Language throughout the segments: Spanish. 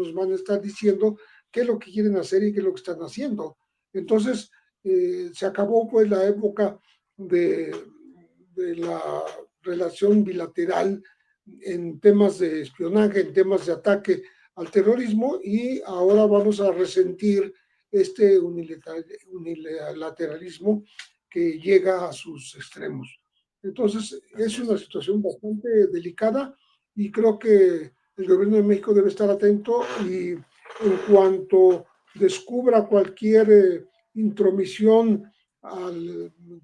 nos van a estar diciendo qué es lo que quieren hacer y qué es lo que están haciendo. Entonces, se acabó pues la época de la relación bilateral en temas de espionaje, en temas de ataque al terrorismo, y ahora vamos a resentir este unilateralismo que llega a sus extremos. Entonces, es una situación bastante delicada y creo que el gobierno de México debe estar atento y en cuanto descubra cualquier intromisión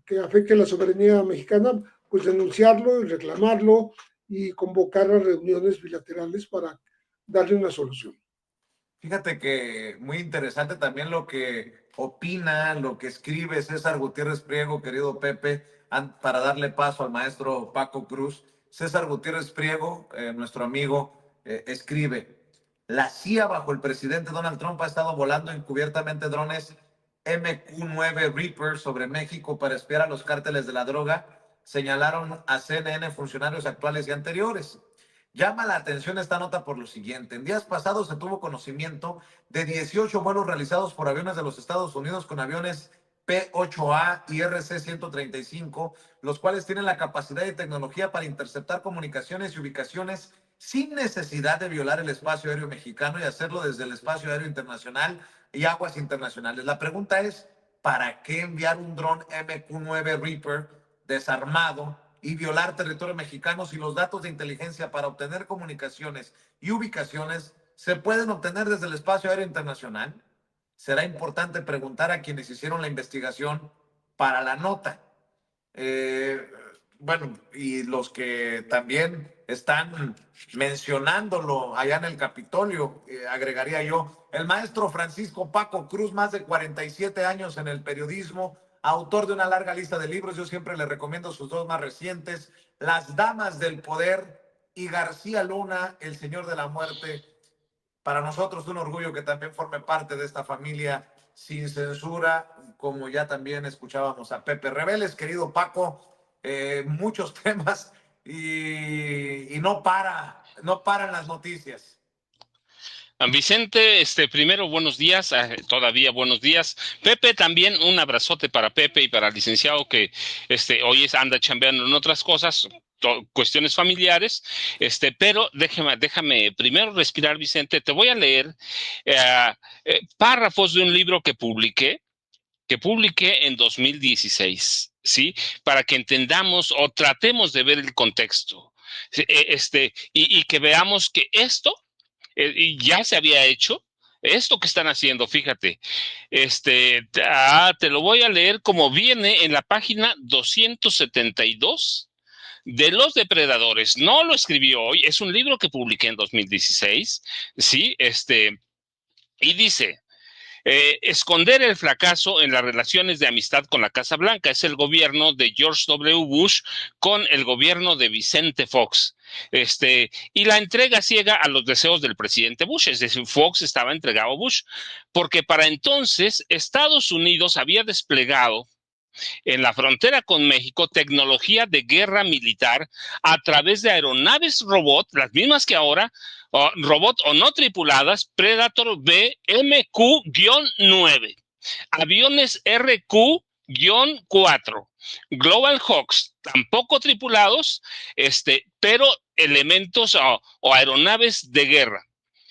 que afecte a la soberanía mexicana, pues denunciarlo y reclamarlo y convocar a reuniones bilaterales para darle una solución. Fíjate que muy interesante también lo que opina, lo que escribe César Gutiérrez Priego, querido Pepe, para darle paso al maestro Paco Cruz. César Gutiérrez Priego, nuestro amigo, escribe: la CIA bajo el presidente Donald Trump ha estado volando encubiertamente drones MQ-9 Reaper sobre México para espiar a los cárteles de la droga, señalaron a CNN funcionarios actuales y anteriores. Llama la atención esta nota por lo siguiente. En días pasados se tuvo conocimiento de 18 vuelos realizados por aviones de los Estados Unidos con aviones P-8A y RC-135, los cuales tienen la capacidad y tecnología para interceptar comunicaciones y ubicaciones sin necesidad de violar el espacio aéreo mexicano y hacerlo desde el espacio aéreo internacional y aguas internacionales. La pregunta es, ¿para qué enviar un dron MQ-9 Reaper desarmado y violar territorio mexicano si los datos de inteligencia para obtener comunicaciones y ubicaciones se pueden obtener desde el espacio aéreo internacional? Será importante preguntar a quienes hicieron la investigación para la nota. Bueno, y los que también están mencionándolo allá en el Capitolio, agregaría yo, el maestro Francisco Paco Cruz, más de 47 años en el periodismo, autor de una larga lista de libros. Yo siempre le recomiendo sus dos más recientes, Las Damas del Poder y García Luna, El Señor de la Muerte. Para nosotros un orgullo que también forme parte de esta familia sin censura, como ya también escuchábamos a Pepe Rebeles. Querido Paco, muchos temas y no paran las noticias. Vicente, primero buenos días, todavía buenos días. Pepe, también un abrazote para Pepe y para el licenciado que hoy anda chambeando en otras cosas, cuestiones familiares, pero déjame primero respirar, Vicente. Te voy a leer párrafos de un libro que publiqué en 2016, ¿sí? Para que entendamos o tratemos de ver el contexto, y que veamos que esto y ya se había hecho. Esto que están haciendo, fíjate, te lo voy a leer como viene en la página 272 de Los Depredadores. No lo escribí hoy, es un libro que publiqué en 2016, ¿sí? Y dice: esconder el fracaso en las relaciones de amistad con la Casa Blanca. Es el gobierno de George W. Bush con el gobierno de Vicente Fox. Y la entrega ciega a los deseos del presidente Bush. Es decir, Fox estaba entregado a Bush, porque para entonces Estados Unidos había desplegado en la frontera con México tecnología de guerra militar a través de aeronaves robot, las mismas que ahora, robot o no tripuladas, Predator BMQ-9, aviones RQ-4, Global Hawks, tampoco tripulados, pero elementos o aeronaves de guerra,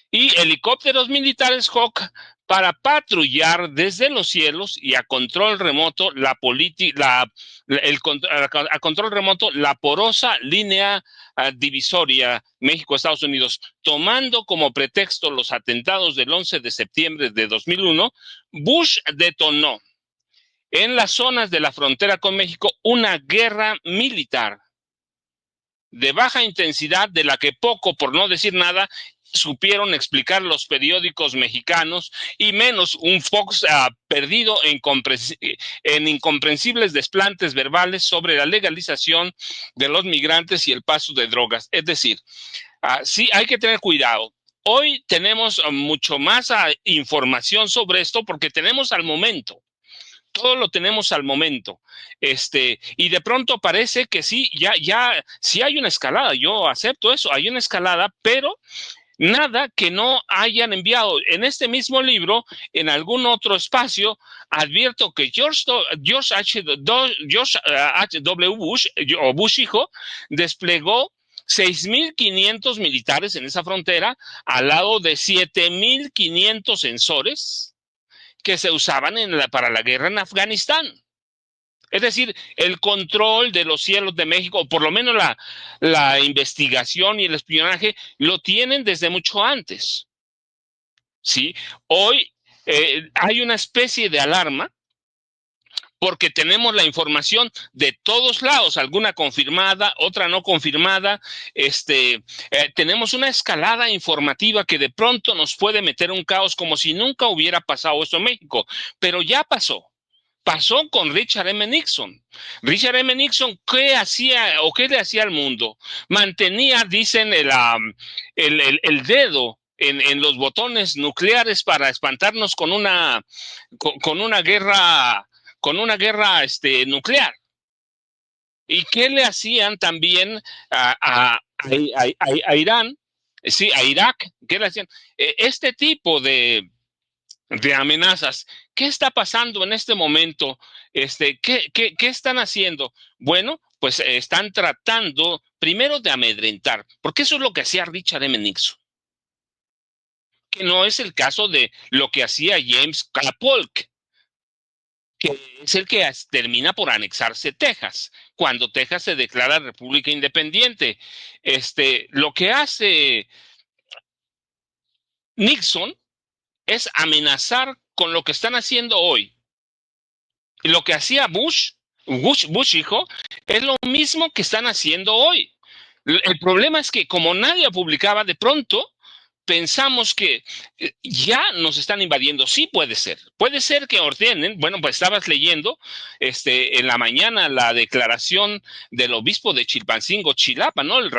y helicópteros militares Hawk para patrullar desde los cielos y a control remoto a control remoto la porosa línea divisoria México-Estados Unidos. Tomando como pretexto los atentados del 11 de septiembre de 2001, Bush detonó en las zonas de la frontera con México una guerra militar de baja intensidad, de la que poco, por no decir nada, supieron explicar los periódicos mexicanos, y menos un Fox perdido en incomprensibles desplantes verbales sobre la legalización de los migrantes y el paso de drogas. Es decir, sí hay que tener cuidado. Hoy tenemos mucho más información sobre esto porque tenemos al momento. Todo lo tenemos al momento, y de pronto parece que sí, ya sí hay una escalada. Yo acepto eso, hay una escalada, pero nada que no hayan enviado. En este mismo libro, en algún otro espacio, advierto que George H.W. Bush, o Bush hijo, desplegó 6.500 militares en esa frontera, al lado de 7.500 sensores que se usaban para la guerra en Afganistán. Es decir, el control de los cielos de México, o por lo menos la investigación y el espionaje, lo tienen desde mucho antes. ¿Sí? Hoy hay una especie de alarma porque tenemos la información de todos lados, alguna confirmada, otra no confirmada. Tenemos una escalada informativa que de pronto nos puede meter un caos como si nunca hubiera pasado esto en México, pero ya pasó. Pasó con Richard M. Nixon. Richard M. Nixon, ¿qué hacía o qué le hacía al mundo? Mantenía, dicen, el dedo en los botones nucleares para espantarnos con una guerra nuclear. ¿Y qué le hacían también a Irán? Sí, a Irak. ¿Qué le hacían? Este tipo de amenazas. ¿Qué está pasando en este momento? ¿Qué están haciendo? Bueno, pues están tratando primero de amedrentar, porque eso es lo que hacía Richard M. Nixon, que no es el caso de lo que hacía James K. Polk, que es el que termina por anexarse Texas, cuando Texas se declara república independiente. Lo que hace Nixon es amenazar con lo que están haciendo hoy. Lo que hacía Bush hijo, es lo mismo que están haciendo hoy. El problema es que como nadie publicaba, de pronto pensamos que ya nos están invadiendo. Sí, puede ser que ordenen. Bueno, pues estabas leyendo en la mañana la declaración del obispo de Chilpancingo, Chilapa, ¿no? El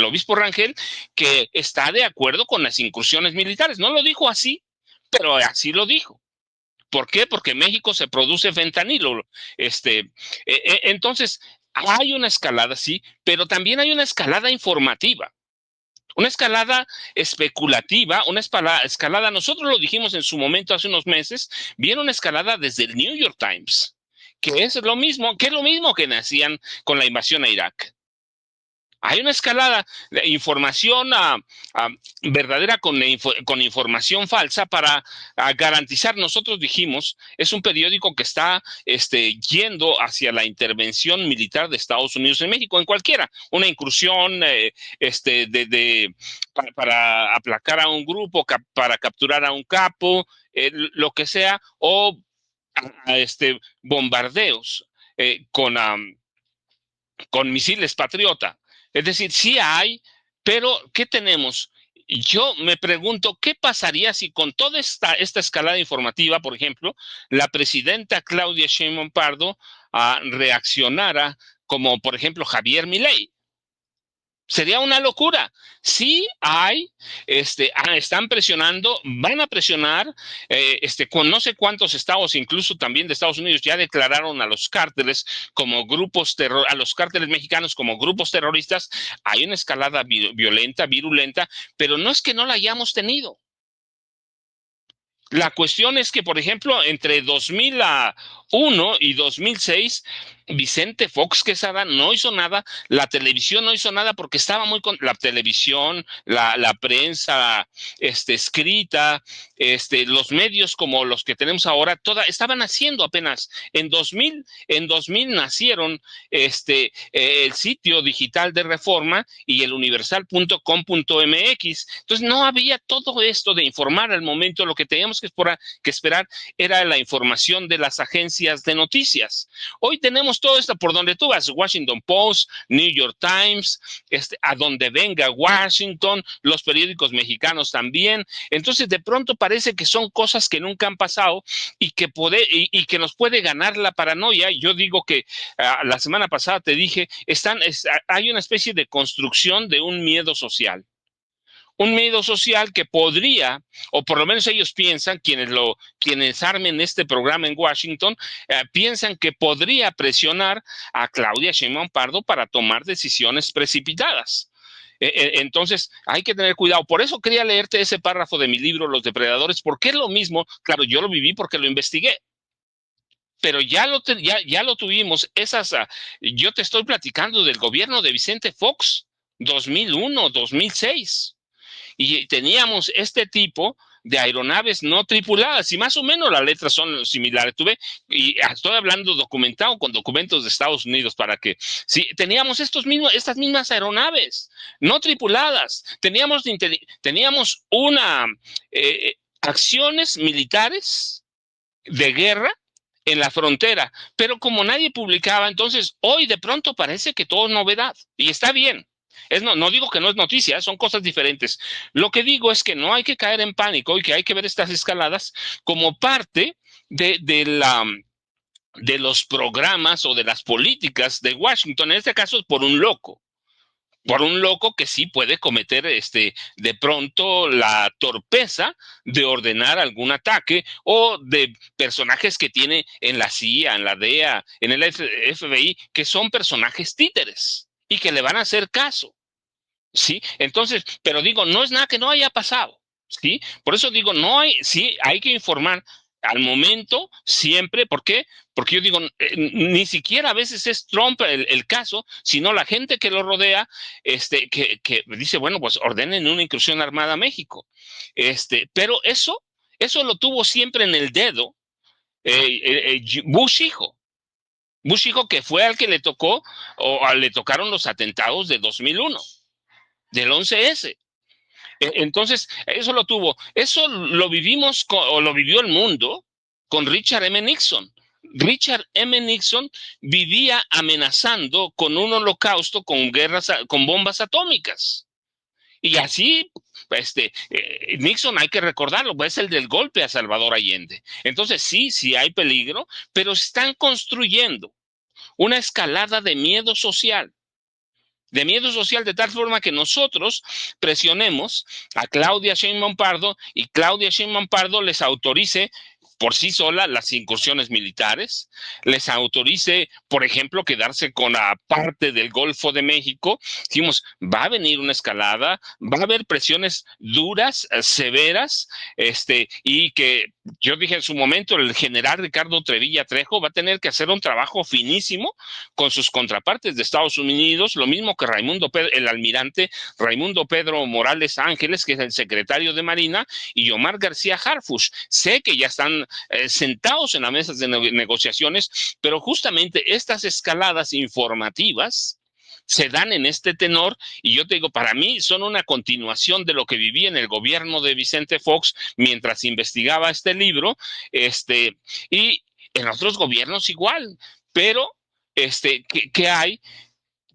obispo Rangel, que está de acuerdo con las incursiones militares. No lo dijo así, pero así lo dijo. ¿Por qué? Porque en México se produce fentanilo. Entonces, hay una escalada, sí, pero también hay una escalada informativa. Una escalada especulativa, una escalada, nosotros lo dijimos en su momento hace unos meses, viene una escalada desde el New York Times, que es lo mismo que hacían con la invasión a Irak. Hay una escalada de información verdadera con información falsa para garantizar.Nosotros dijimos, es un periódico que está yendo hacia la intervención militar de Estados Unidos en México, en cualquiera, una incursión para aplacar a un grupo, para capturar a un capo, lo que sea, o bombardeos con misiles Patriota. Es decir, sí hay, pero ¿qué tenemos? Yo me pregunto, ¿qué pasaría si con toda esta escalada informativa, por ejemplo, la presidenta Claudia Sheinbaum Pardo reaccionara como, por ejemplo, Javier Milei? Sería una locura. Sí hay, están presionando, van a presionar, con no sé cuántos estados, incluso también de Estados Unidos, ya declararon a los cárteles como grupos a los cárteles mexicanos como grupos terroristas. Hay una escalada violenta, virulenta, pero no es que no la hayamos tenido. La cuestión es que, por ejemplo, entre 2001 y 2006, Vicente Fox Quesada no hizo nada, la televisión no hizo nada porque estaba la televisión, la prensa escrita, los medios como los que tenemos ahora, estaban naciendo apenas. En 2000 nacieron el sitio digital de Reforma y el universal.com.mx. Entonces no había todo esto de informar al momento. Lo que teníamos que esperar era la información de las agencias de noticias. Hoy tenemos todo esto por donde tú vas, Washington Post, New York Times, a donde venga Washington, los periódicos mexicanos también. Entonces de pronto parece que son cosas que nunca han pasado y que nos puede ganar la paranoia. Yo digo que la semana pasada te dije, hay una especie de construcción de un miedo social. Un miedo social que podría, o por lo menos ellos piensan, quienes armen este programa en Washington, piensan que podría presionar a Claudia Sheinbaum Pardo para tomar decisiones precipitadas. Entonces, hay que tener cuidado. Por eso quería leerte ese párrafo de mi libro, Los Depredadores, porque es lo mismo. Claro, yo lo viví porque lo investigué, pero ya lo tuvimos. Yo te estoy platicando del gobierno de Vicente Fox, 2001, 2006. Y teníamos este tipo de aeronaves no tripuladas, y más o menos las letras son similares. Y estoy hablando documentado con documentos de Estados Unidos para que, sí, teníamos estas mismas aeronaves no tripuladas, teníamos acciones militares de guerra en la frontera, pero como nadie publicaba, entonces hoy de pronto parece que todo es novedad, y está bien. No digo que no es noticia, son cosas diferentes. Lo que digo es que no hay que caer en pánico y que hay que ver estas escaladas como parte de los programas o de las políticas de Washington, en este caso por un loco que sí puede cometer de pronto la torpeza de ordenar algún ataque, o de personajes que tiene en la CIA, en la DEA, en el FBI, que son personajes títeres y que le van a hacer caso. ¿Sí? Entonces, pero digo, no es nada que no haya pasado, ¿sí? Por eso digo, sí, hay que informar al momento, siempre. ¿Por qué? Porque yo digo, ni siquiera a veces es Trump el caso, sino la gente que lo rodea, que dice, bueno, pues ordenen una incursión armada a México. Pero eso lo tuvo siempre en el dedo Bush hijo. Bush hijo, que fue al que le tocó, le tocaron los atentados de 2001. Del 11S. Entonces, eso lo tuvo. Eso lo vivimos, o lo vivió el mundo, con Richard M. Nixon. Richard M. Nixon vivía amenazando con un holocausto, con guerras, con bombas atómicas. Y así, Nixon, hay que recordarlo, es el del golpe a Salvador Allende. Entonces, sí hay peligro, pero están construyendo una escalada de miedo social. De tal forma que nosotros presionemos a Claudia Sheinbaum Pardo, y Claudia Sheinbaum Pardo les autorice por sí sola las incursiones militares, les autorice, por ejemplo, quedarse con la parte del Golfo de México. Dijimos, va a venir una escalada, va a haber presiones duras, severas, y que yo dije en su momento, el general Ricardo Trevilla Trejo va a tener que hacer un trabajo finísimo con sus contrapartes de Estados Unidos, lo mismo que el almirante Raimundo Pedro Morales Ángeles, que es el secretario de Marina, y Omar García Harfuch. Sé que ya están sentados en las mesas de negociaciones, pero justamente estas escaladas informativas se dan en este tenor, y yo te digo, para mí son una continuación de lo que viví en el gobierno de Vicente Fox mientras investigaba este libro, y en otros gobiernos igual, pero ¿qué hay?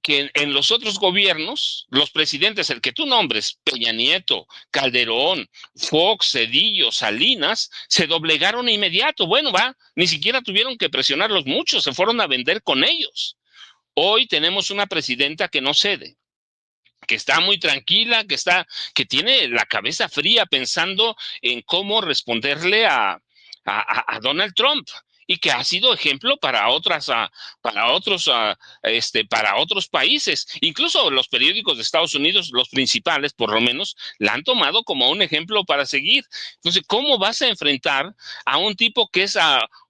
Que en los otros gobiernos, los presidentes, el que tú nombres, Peña Nieto, Calderón, Fox, Cedillo, Salinas, se doblegaron de inmediato. Bueno, ni siquiera tuvieron que presionarlos mucho, se fueron a vender con ellos. Hoy tenemos una presidenta que no cede, que está muy tranquila, que tiene la cabeza fría pensando en cómo responderle a Donald Trump, y que ha sido ejemplo para otros países. Incluso los periódicos de Estados Unidos, los principales por lo menos, la han tomado como un ejemplo para seguir. Entonces, ¿cómo vas a enfrentar a un tipo que es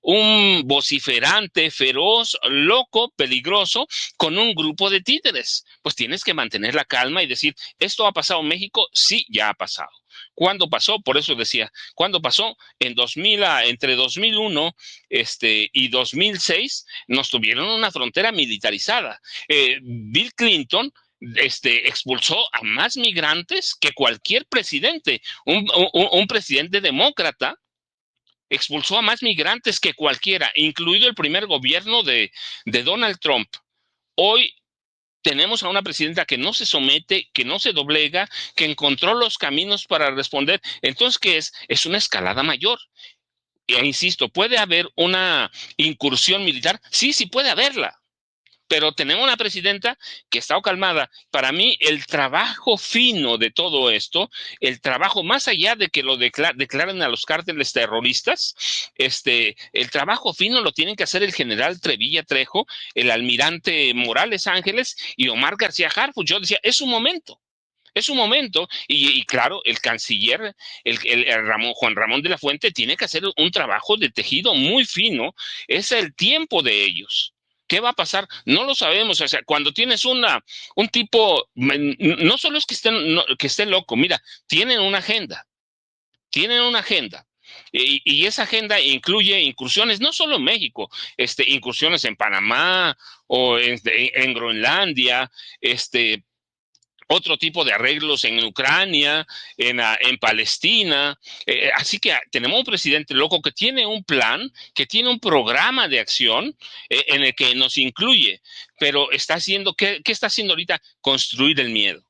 un vociferante, feroz, loco, peligroso, con un grupo de títeres? Pues tienes que mantener la calma y decir, ¿esto ha pasado en México? Sí, ya ha pasado. ¿Cuándo pasó? Por eso decía, ¿cuándo pasó? Entre 2001 y 2006 nos tuvieron una frontera militarizada. Bill Clinton expulsó a más migrantes que cualquier presidente. Un presidente demócrata expulsó a más migrantes que cualquiera, incluido el primer gobierno de Donald Trump. Hoy tenemos a una presidenta que no se somete, que no se doblega, que encontró los caminos para responder. Entonces, ¿qué es? Es una escalada mayor. E insisto, ¿puede haber una incursión militar? Sí, sí puede haberla. Pero tenemos una presidenta que está calmada. Para mí, el trabajo fino de todo esto, el trabajo más allá de que lo declaren a los cárteles terroristas, el trabajo fino lo tienen que hacer el general Trevilla Trejo, el almirante Morales Ángeles y Omar García Harfuch. Yo decía, es un momento. Es un momento, y claro, el canciller, Juan Ramón de la Fuente, tiene que hacer un trabajo de tejido muy fino. Es el tiempo de ellos. ¿Qué va a pasar? No lo sabemos. O sea, cuando tienes un tipo, no solo es que que esté loco, mira, tienen una agenda. Tienen una agenda. Y esa agenda incluye incursiones, no solo en México, incursiones en Panamá o en Groenlandia, otro tipo de arreglos en Ucrania, en Palestina. Así que tenemos un presidente loco que tiene un plan, que tiene un programa de acción en el que nos incluye, pero está haciendo, ¿qué está haciendo ahorita? Construir el miedo.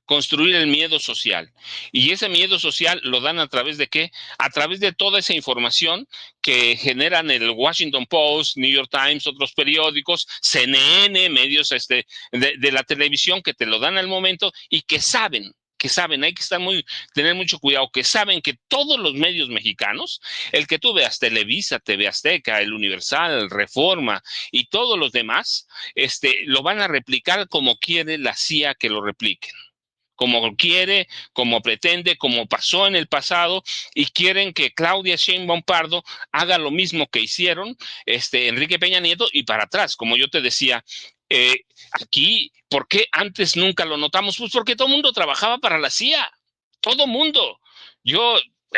Construir el miedo social. Y ese miedo social lo dan a través de ¿qué? A través de toda esa información que generan el Washington Post, New York Times, otros periódicos, CNN, medios de la televisión que te lo dan al momento y que saben, hay que tener mucho cuidado, que saben que todos los medios mexicanos, el que tú veas Televisa, TV Azteca, El Universal, el Reforma y todos los demás, lo van a replicar como quiere la CIA que lo repliquen, como quiere, como pretende, como pasó en el pasado, y quieren que Claudia Sheinbaum Pardo haga lo mismo que hicieron Enrique Peña Nieto y para atrás, como yo te decía. Aquí, ¿por qué antes nunca lo notamos? Pues porque todo el mundo trabajaba para la CIA, todo el mundo.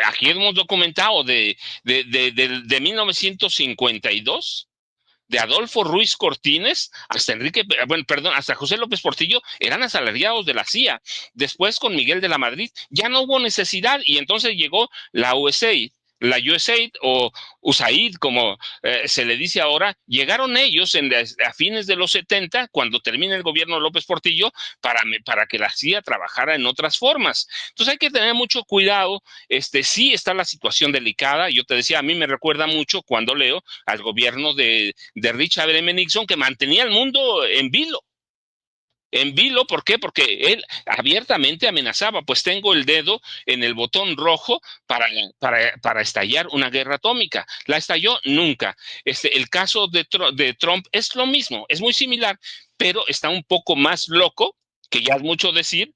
Aquí hemos documentado de 1952, de Adolfo Ruiz Cortines hasta José López Portillo, eran asalariados de la CIA. Después, con Miguel de la Madrid, ya no hubo necesidad y entonces llegó la USAID, o USAID, como se le dice ahora. Llegaron ellos a fines de los 70, cuando termina el gobierno de López Portillo, para que la CIA trabajara en otras formas. Entonces hay que tener mucho cuidado. Sí está la situación delicada. Yo te decía, a mí me recuerda mucho cuando leo al gobierno de Richard M. Nixon, que mantenía el mundo en vilo. En vilo, ¿por qué? Porque él abiertamente amenazaba, pues tengo el dedo en el botón rojo para estallar una guerra atómica. ¿La estalló? Nunca. El caso de Trump es lo mismo, es muy similar, pero está un poco más loco, que ya es mucho decir,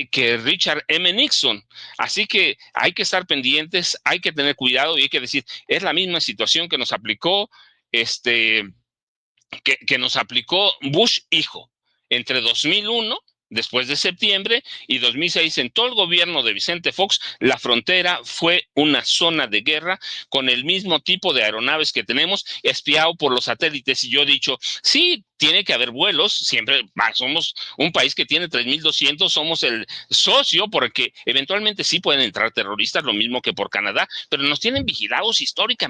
que Richard M. Nixon. Así que hay que estar pendientes, hay que tener cuidado y hay que decir, es la misma situación que nos aplicó que nos aplicó Bush hijo entre 2001, después de septiembre, y 2006, en todo el gobierno de Vicente Fox. La frontera fue una zona de guerra con el mismo tipo de aeronaves que tenemos, espiado por los satélites. Y yo he dicho, sí, tiene que haber vuelos, siempre somos un país que tiene 3,200, somos el socio, porque eventualmente sí pueden entrar terroristas, lo mismo que por Canadá, pero nos tienen vigilados históricamente.